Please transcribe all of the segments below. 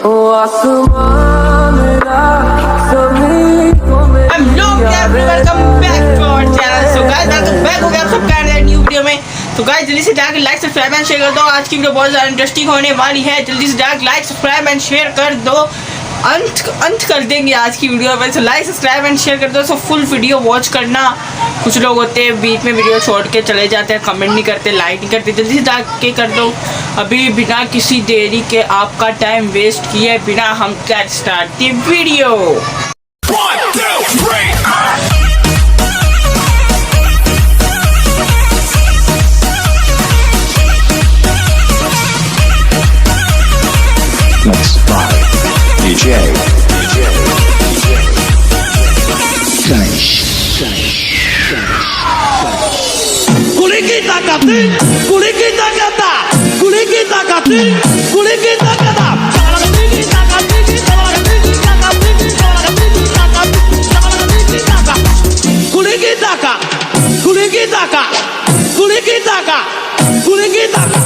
तो गाइस जल्दी से जाकर लाइक सब्सक्राइब एंड शेयर कर दो। आज की वीडियो बहुत ज़्यादा इंटरेस्टिंग होने वाली है। जल्दी से जाकर लाइक सब्सक्राइब एंड शेयर कर दो। अंत कर देंगे आज की वीडियो में, तो लाइक सब्सक्राइब एंड शेयर कर दो। सो फुल वीडियो वॉच करना। कुछ लोग होते हैं बीच में वीडियो छोड़ के चले जाते हैं, कमेंट नहीं करते, लाइक नहीं करते। जल्दी से जाके कर दो अभी, बिना किसी देरी के, आपका टाइम वेस्ट किए बिना हम कैट स्टार्ट दी वीडियो। कुड़ी की ताकत, कुड़ी की ताकत, कुड़ी की ताकत, कुड़ी की ताकत, कुड़ी की ताकत, कुड़ी की ताकत, कुड़ी की ताकत, कुड़ी की ताकत, कुड़ी की ताकत।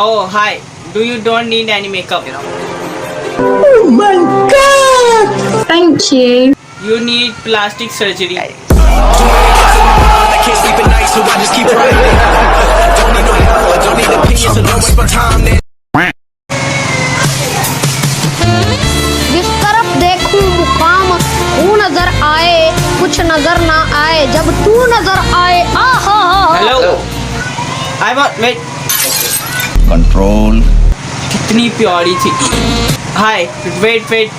Oh hi, do you don't need any makeup? Oh my god! Thank you. You need plastic surgery. I can't sleep at night, so I just keep writing. Don't need no help, don't need opinions, so don't waste my time. जिस तरफ देखूं मुकाम वो नजर आए, कुछ नजर ना आए, जब तू नजर आए। आहा। Hello. I want wait. Control. कितनी प्यारी थी। Hi, wait.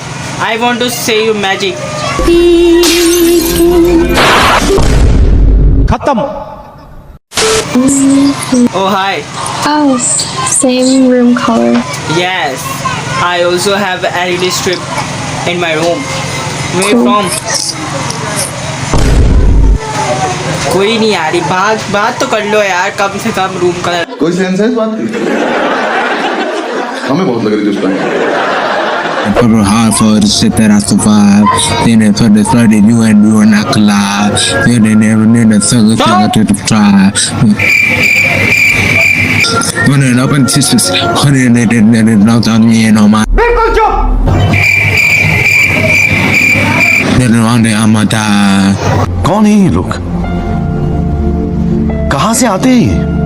I want to say you magic. खत्म। Oh hi. Oh, same room color. Yes, I also have an LED strip in my room. Where Cool. from? कोई नहीं यार, बात तो कर लो यार, कम से कम रूम कलर। कोई सेंस है इस बात की? हमें बहुत लग रही थी उस time. For hard for the shit that I survived. Then it for the flooded, you and you are not collide. Then they never knew the sucker to the tribe. Running up and sisters, 100 and it knows on me and on my. कौन है ये लोग? कहां से आते हैं ये?